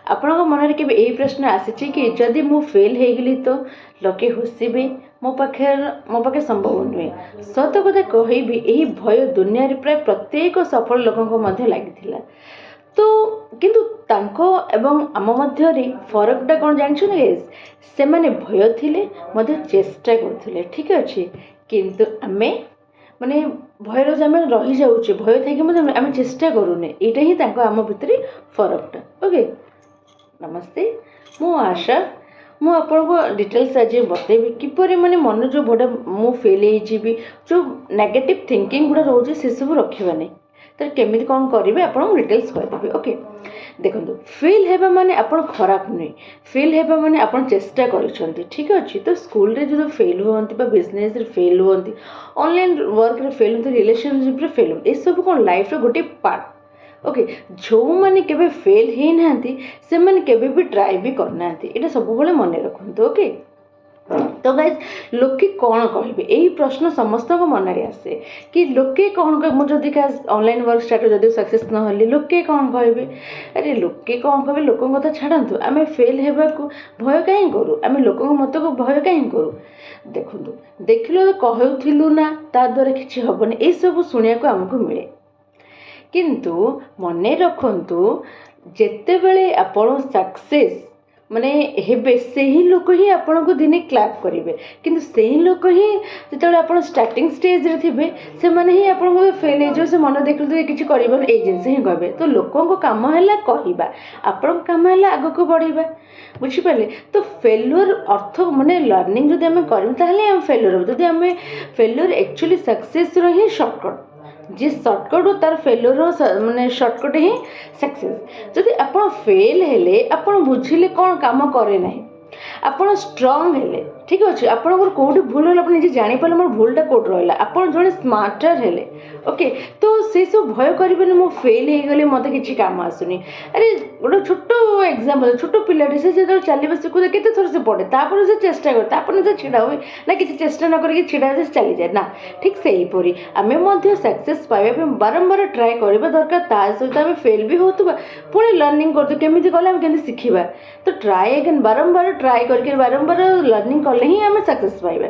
ଆପଣଙ୍କ ମନରେ କେବେ ଏହି ପ୍ରଶ୍ନ ଆସିଛି କି ଯଦି ମୁଁ ଫେଲ୍ ହେଇଗଲି ତ ଲୋକେ ହସିବେ, ମୋ ପାଖେ ସମ୍ଭବ ନୁହେଁ। ସତ କଥା କହିବି, ଏହି ଭୟ ଦୁନିଆରେ ପ୍ରାୟ ପ୍ରତ୍ୟେକ ସଫଳ ଲୋକଙ୍କ ମଧ୍ୟ ଲାଗିଥିଲା। ତ କିନ୍ତୁ ତାଙ୍କ ଏବଂ ଆମ ମଧ୍ୟରେ ଫରକଟା କ'ଣ ଜାଣିଛନ୍ତି ଗାଇସ୍? ସେମାନେ ଭୟ ଥିଲେ ମଧ୍ୟ ଚେଷ୍ଟା କରୁଥିଲେ, ଠିକ୍ ଅଛି। କିନ୍ତୁ ଆମେ ମାନେ ଭୟରେ ଆମେ ରହିଯାଉଛେ, ଭୟ ଥାଇକି ମଧ୍ୟ ଆମେ ଚେଷ୍ଟା କରୁନେ। ଏଇଟା ହିଁ ତାଙ୍କ ଆମ ଭିତରେ ଫରକଟା। ଓକେ, ନମସ୍ତେ, ମୁଁ ଆଶା। ମୁଁ ଆପଣଙ୍କୁ ଡିଟେଲ୍ସ ଆଜି ବତେଇବି କିପରି ମାନେ ମନ ଯେଉଁ ଭୟଟା ମୁଁ ଫେଲ୍ ହେଇଯିବି, ଯେଉଁ ନେଗେଟିଭ୍ ଥିଙ୍କିଙ୍ଗ ଗୁଡ଼ା ରହୁଛି ସେସବୁ ରଖିବା ନାହିଁ। ତ କେମିତି କ'ଣ କରିବେ ଆପଣଙ୍କୁ ଡିଟେଲ୍ସ କହିଦେବି। ଓକେ, ଦେଖନ୍ତୁ, ଫେଲ୍ ହେବା ମାନେ ଆପଣ ଖରାପ ନୁହେଁ, ଫେଲ୍ ହେବା ମାନେ ଆପଣ ଚେଷ୍ଟା କରିଛନ୍ତି, ଠିକ୍ ଅଛି। ତ ସ୍କୁଲରେ ଯଦି ଫେଲ୍ ହୁଅନ୍ତି ବା ବିଜନେସ୍ରେ ଫେଲ୍ ହୁଅନ୍ତି, ଅନଲାଇନ୍ ୱାର୍କରେ ଫେଲ୍ ହୁଅନ୍ତି, ରିଲେସନସିପ୍ରେ ଫେଲ୍ ହୁଅନ୍ତି, ଏସବୁ କ'ଣ ଲାଇଫ୍ର ଗୋଟେ ପାର୍ଟ। ଓକେ, ଯେଉଁମାନେ କେବେ ଫେଲ୍ ହେଇନାହାନ୍ତି ସେମାନେ କେବେ ବି ଟ୍ରାଏ ବି କରିନାହାନ୍ତି, ଏଇଟା ସବୁବେଳେ ମନେ ରଖନ୍ତୁ। ଓକେ, ତ ଗାଇସ୍, ଲୋକେ କ'ଣ କହିବେ ଏହି ପ୍ରଶ୍ନ ସମସ୍ତଙ୍କ ମନରେ ଆସେ କି ଲୋକେ କ'ଣ କହିବେ। ମୁଁ ଯଦି ଅନଲାଇନ୍ ୱାର୍କ ଷ୍ଟାର୍ଟ ଯଦି ସକ୍ସେସ୍ ନହେଲି ଲୋକେ କ'ଣ କହିବେ। ଆରେ ଲୋକେ କ'ଣ କହିବେ, ଲୋକଙ୍କ କଥା ଛାଡ଼ନ୍ତୁ, ଆମେ ଫେଲ୍ ହେବାକୁ ଭୟ କାହିଁ କରୁ, ଆମେ ଲୋକଙ୍କ ମତକୁ ଭୟ କାହିଁ କରୁ। ଦେଖନ୍ତୁ, ଦେଖିଲୁ କହୁଥିଲୁ ନା ତା ଦ୍ୱାରା କିଛି ହେବନି, ଏସବୁ ଶୁଣିବାକୁ ଆମକୁ ମିଳେ। କିନ୍ତୁ ମନେ ରଖନ୍ତୁ, ଯେତେବେଳେ ଆପଣ ସକ୍ସେସ୍ ମାନେ ହେବେ ସେହି ଲୋକ ହିଁ ଆପଣଙ୍କୁ ଦିନେ କ୍ଲାପ୍ କରିବେ। କିନ୍ତୁ ସେହି ଲୋକ ହିଁ ଯେତେବେଳେ ଆପଣ ଷ୍ଟାର୍ଟିଂ ଷ୍ଟେଜ୍ରେ ଥିବେ ସେମାନେ ହିଁ ଆପଣଙ୍କୁ ଫେଲ୍ ହେଇଯିବ, ସେ ମନ ଦେଖିଲେ କିଛି କରିବନି, ଏଇ ଜିନିଷ ହିଁ କହିବେ। ତ ଲୋକଙ୍କ କାମ ହେଲା କହିବା, ଆପଣଙ୍କ କାମ ହେଲା ଆଗକୁ ବଢ଼ିବା, ବୁଝିପାରିଲେ। ତ ଫେଲୁଅର୍ ଅର୍ଥ ମାନେ ଲର୍ଣ୍ଣିଂ ଯଦି ଆମେ କରିବୁ ତାହେଲେ ଆମେ ଫେଲୁଅର୍ ହେବ। ଯଦି ଆମେ ଫେଲୁଅର୍ ଆକ୍ଚୁଆଲି ସକ୍ସେସ୍ର ହିଁ ସର୍ଟକଟ୍, ଯେ ସର୍ଟକଟ୍ ତାର ଫେଲୁଅର୍ ମାନେ ସର୍ଟକଟ୍ ହିଁ ସକ୍ସେସ୍। ଯଦି ଆପଣ ଫେଲ୍ ହେଲେ ଆପଣ ବୁଝିଲେ କ'ଣ କାମ କରେ ନାହିଁ, ଆପଣ ଷ୍ଟ୍ରଙ୍ଗ ହେଲେ, ଠିକ୍ ଅଛି, ଆପଣଙ୍କର କେଉଁଠି ଭୁଲ ହେଲା ଆପଣ ନିଜେ ଜାଣିପାରିଲେ ମୋର ଭୁଲଟା କେଉଁଠି ରହିଲା, ଆପଣ ଜଣେ ସ୍ମାର୍ଟର ହେଲେ। ଓକେ, ତ ସେସବୁ ଭୟ କରିବେନି ମୁଁ ଫେଲ୍ ହେଇଗଲି ମୋତେ କିଛି କାମ ଆସୁନି। ଆରେ ଗୋଟେ ଛୋଟ ଏକ୍ଜାମ୍ପଲ୍, ଛୋଟ ପିଲାଟି ସେ ଯେତେବେଳେ ଚାଲିବା ଶିଖୁଥାଏ କେତେ ଥର ସେ ପଡ଼େ, ତାପରେ ସେ ଚେଷ୍ଟା କରେ, ତାପରେ ସେ ଛିଡ଼ା ହୁଏ ନା, କିଛି ଚେଷ୍ଟା ନ କରିକି ଛିଡ଼ା ହୁଏ ସେ ଚାଲିଯାଏ ନା। ଠିକ୍ ସେହିପରି ଆମେ ମଧ୍ୟ ସକ୍ସେସ୍ ପାଇବା ପାଇଁ ବାରମ୍ବାର ଟ୍ରାଏ କରିବା ଦରକାର। ତା ସହିତ ଆମେ ଫେଲ୍ ବି ହେଉଥିବା, ପୁଣି ଲର୍ଣ୍ଣିଂ କରୁଥିବା, କେମିତି କଲେ ଆମେ କେମିତି ଶିଖିବା। ତ ଟ୍ରାଏ ଏଗେନ୍, ବାରମ୍ବାର ଟ୍ରାଏ କରିକି ବାରମ୍ବାର ଲର୍ଣ୍ଣିଂ କଲେ ହିଁ ଆମେ ସକ୍ସେସ୍ ପାଇବା।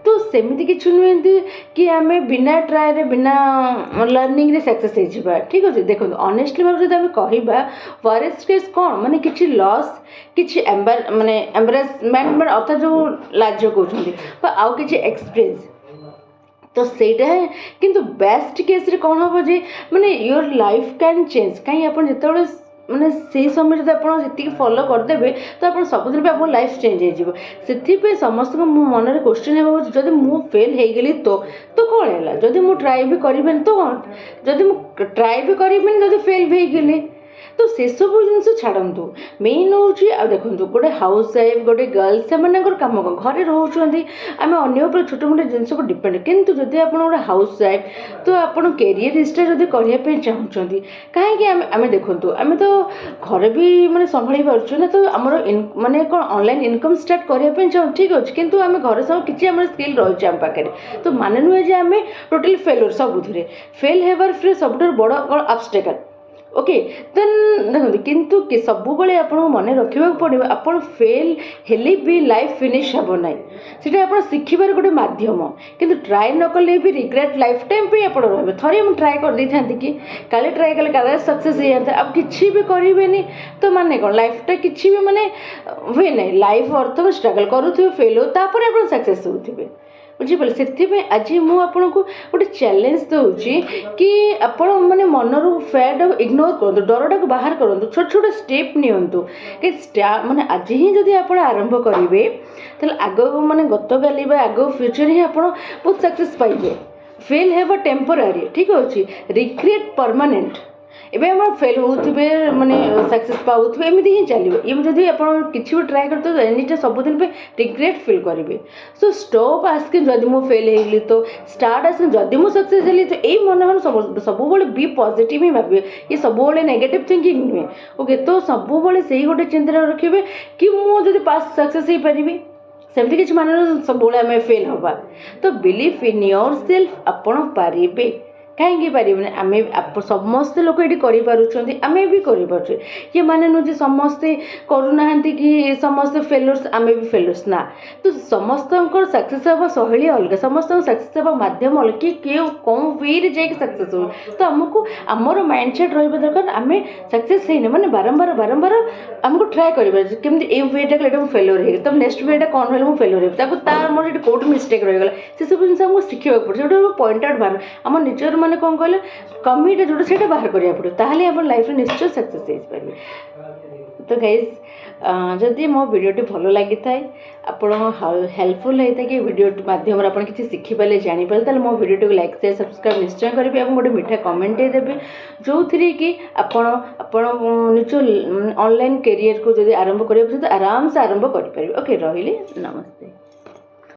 ତ ସେମିତି କିଛି ନୁହେଁ କି ଆମେ ବିନା ଟ୍ରାଏରେ ବିନା ଲର୍ଣ୍ଣିଂରେ ସକ୍ସେସ୍ ହେଇଯିବା, ଠିକ୍ ଅଛି। ଦେଖନ୍ତୁ, ଅନେଷ୍ଟଲି ଭାବେ ଯଦି ଆମେ କହିବା ୱରେଷ୍ଟ କେସ୍ କ'ଣ, ମାନେ କିଛି ଲସ୍, କିଛି ମାନେ ଏମ୍ବାରାସମେଣ୍ଟ ଅର୍ଥାତ୍ ଯେଉଁ ଲାଜ କହୁଛନ୍ତି, ବା ଆଉ କିଛି ଏକ୍ସପିରିଏନ୍ସ, ତ ସେଇଟା ହିଁ। କିନ୍ତୁ ବେଷ୍ଟ କେସ୍ରେ କ'ଣ ହେବ ଯେ ମାନେ ୟୋର୍ ଲାଇଫ୍ କ୍ୟାନ୍ ଚେଞ୍ଜ। କାହିଁ ଆପଣ ଯେତେବେଳେ ମାନେ ସେଇ ସମୟରେ ଯଦି ଆପଣ ସେତିକି ଫଲୋ କରିଦେବେ ତ ଆପଣ ସବୁଦିନ ପାଇଁ ଆପଣଙ୍କ ଲାଇଫ୍ ଚେଞ୍ଜ ହେଇଯିବ। ସେଥିପାଇଁ ସମସ୍ତଙ୍କ ମୋ ମନରେ କ୍ୱେଶ୍ଚନ୍ ହେବା ହେଉଛି, ଯଦି ମୁଁ ଫେଲ୍ ହେଇଗଲି ତ କ'ଣ ହେଲା, ଯଦି ମୁଁ ଟ୍ରାଏ ବି କରିବିନି ତ କ'ଣ, ଯଦି ମୁଁ ଟ୍ରାଏ ବି କରିବିନି ଯଦି ଫେଲ୍ ବି ହେଇଗଲି ତ ସେସବୁ ଜିନିଷ ଛାଡ଼ନ୍ତୁ। ମେନ୍ ହେଉଛି, ଆଉ ଦେଖନ୍ତୁ, ଗୋଟେ ହାଉସ୍ ୱାଇଫ୍, ଗୋଟେ ଗର୍ଲ, ସେମାନଙ୍କର କାମ କ'ଣ, ଘରେ ରହୁଛନ୍ତି, ଆମେ ଅନ୍ୟ ଉପରେ ଛୋଟ ମୋଟ ଜିନିଷକୁ ଡିପେଣ୍ଡ। କିନ୍ତୁ ଯଦି ଆପଣ ଗୋଟେ ହାଉସ୍ ୱାଇଫ୍ ତ ଆପଣ କ୍ୟାରିୟର ଷ୍ଟାର୍ଟ ଯଦି କରିବା ପାଇଁ ଚାହୁଁଛନ୍ତି, କାହିଁକି ଆମେ ଦେଖନ୍ତୁ, ଆମେ ତ ଘରେ ବି ମାନେ ସମ୍ଭାଳି ପାରୁଛୁ ନା, ତ ଆମର ମାନେ କ'ଣ ଅନଲାଇନ୍ ଇନକମ୍ ଷ୍ଟାର୍ଟ କରିବା ପାଇଁ ଚାହୁଁ, ଠିକ୍ ଅଛି। କିନ୍ତୁ ଆମେ ଘରେ ସବୁ କିଛି ଆମର ସ୍କିଲ୍ ରହିଛି ଆମ ପାଖରେ, ତ ମାନେ ନୁହେଁ ଯେ ଆମେ ଟୋଟାଲି ଫେଲୁଅର୍ ସବୁଥିରେ। ଫେଲ୍ ହେବାର ସବୁଠାରୁ ବଡ଼ କ'ଣ ଅବଷ୍ଟେକଲ୍। ଓକେ, ଦେନ୍ ଦେଖନ୍ତୁ, କିନ୍ତୁ ସବୁବେଳେ ଆପଣଙ୍କୁ ମନେ ରଖିବାକୁ ପଡ଼ିବ, ଆପଣ ଫେଲ୍ ହେଲେ ବି ଲାଇଫ୍ ଫିନିଶ୍ ହେବ ନାହିଁ, ସେଇଟା ଆପଣ ଶିଖିବାର ଗୋଟେ ମାଧ୍ୟମ। କିନ୍ତୁ ଟ୍ରାଏ ନ କଲେ ବି ରିଗ୍ରେଟ୍ ଲାଇଫ୍ ଟାଇମ୍ ପାଇଁ ଆପଣ ରହିବେ। ଥରେ ମୁଁ ଟ୍ରାଏ କରିଦେଇଥାନ୍ତି କି କାଳେ ଟ୍ରାଏ କଲେ କାଳେ ସକ୍ସେସ୍ ହେଇଯାନ୍ତା, ଆଉ କିଛି ବି କରିବେନି ତ ମାନେ କ'ଣ, ଲାଇଫ୍ଟା କିଛି ବି ମାନେ ହୁଏ ନାହିଁ। ଲାଇଫ୍ ଅର୍ଥ ଷ୍ଟ୍ରଗଲ୍ କରୁଥିବେ, ଫେଲ୍ ହେଉ, ତାପରେ ଆପଣ ସକ୍ସେସ୍ ହେଉଥିବେ, ବୁଝିପାରିଲେ। ସେଥିପାଇଁ ଆଜି ମୁଁ ଆପଣଙ୍କୁ ଗୋଟେ ଚ୍ୟାଲେଞ୍ଜ ଦେଉଛି କି ଆପଣ ମାନେ ମନରୁ ଫେୟାରଟାକୁ ଇଗ୍ନୋର କରନ୍ତୁ, ଡରଟାକୁ ବାହାର କରନ୍ତୁ, ଛୋଟ ଛୋଟ ଷ୍ଟେପ୍ ନିଅନ୍ତୁ। କି ମାନେ ଆଜି ହିଁ ଯଦି ଆପଣ ଆରମ୍ଭ କରିବେ ତାହେଲେ ଆଗକୁ ମାନେ ଗତକାଲି ବା ଆଗକୁ ଫ୍ୟୁଚର୍ ହିଁ ଆପଣ ବହୁତ ସକ୍ସେସ୍ ପାଇବେ। ଫେଲ୍ ହେବା ଟେମ୍ପୋରାରୀ, ଠିକ୍ ଅଛି, ରିଗ୍ରେଟ୍ ପରମାନେଣ୍ଟ। ଏବେ ଆପଣ ଫେଲ୍ ହେଉଥିବେ ମାନେ ସକ୍ସେସ୍ ପାଉଥିବେ, ଏମିତି ହିଁ ଚାଲିବ। ଏବେ ଯଦି ଆପଣ କିଛି ବି ଟ୍ରାଏ କରୁଥିବେ ଏନିଟା ସବୁଦିନ ପାଇଁ ରିଗ୍ରେଟ୍ ଫିଲ୍ କରିବେ। ସୋ ଷ୍ଟପ୍ ଆସ୍କିଂ ଯଦି ମୁଁ ଫେଲ୍ ହେଇଗଲି ତ ଷ୍ଟାର୍ଟ ଆସ୍କିଂ ଯଦି ମୁଁ ସକ୍ସେସ୍ ହେଲି ତ। ଏଇ ମନେ ସବୁବେଳେ ବି ପଜିଟିଭ୍ ହିଁ ଭାବିବେ, ଇଏ ସବୁବେଳେ ନେଗେଟିଭ୍ ଥିଙ୍କିଂ ନୁହେଁ। ଓକେ, ତ ସବୁବେଳେ ସେଇ ଗୋଟେ ଚିନ୍ତାରେ ରଖିବେ କି ମୁଁ ଯଦି ପାସ୍ ସକ୍ସେସ୍ ହେଇପାରିବି, ସେମିତି କିଛି ମାନେ ସବୁବେଳେ ଆମେ ଫେଲ୍ ହେବା। ତ ବିଲିଭ୍ ଇନ୍ ୟୋର୍ ସେଲ୍ଫ, ଆପଣ ପାରିବେ, कहीं पारे आम समस्ते लोक ये करें आम भी करें ये माने नु समस्ते करूना कि समस्ते फेलर्स आम भी फेलर्स ना तो समस्त सक्सेस हाँ शैली अलग समस्त सक्सेस हाँ मध्यम अलग कि कौन वे रे सक्सेस हो तो आमको आमर माइंड सेट रहा दरकार आम सक्सेस है माने बारंबार बारंबार आमको ट्राए करमी ये वेटा मुझे फेलर है तो नेक्स्ट वेटा कौन रहा मुझे फेलर है मोर कौट मिस्टेक रहीगला से सब जिन आमको शिखा पड़े जो पॉइंट आउट बाहर आम निजर मैंने कौन कहले कमिटा जोटा से बाहर करा पड़ो ताहले आप लाइफ निश्चय सक्सेस हो पारे तो गाइज जदि मो वीडियोटी भल लगी थाए आपण हेल्पफुल होता है कि वीडियो माध्यम आप किसी शिखिपारे जानीपारे तो मो वीडियो को लाइक शेयर सब्सक्राइब निश्चय करेंगे और गोटे मीठा कमेंट देवे जो थी कि आपण निज ऑनलाइन कैरियर को जब आरंभ करेंगे तो आराम से आरंभ करेंगे ओके रही नमस्ते।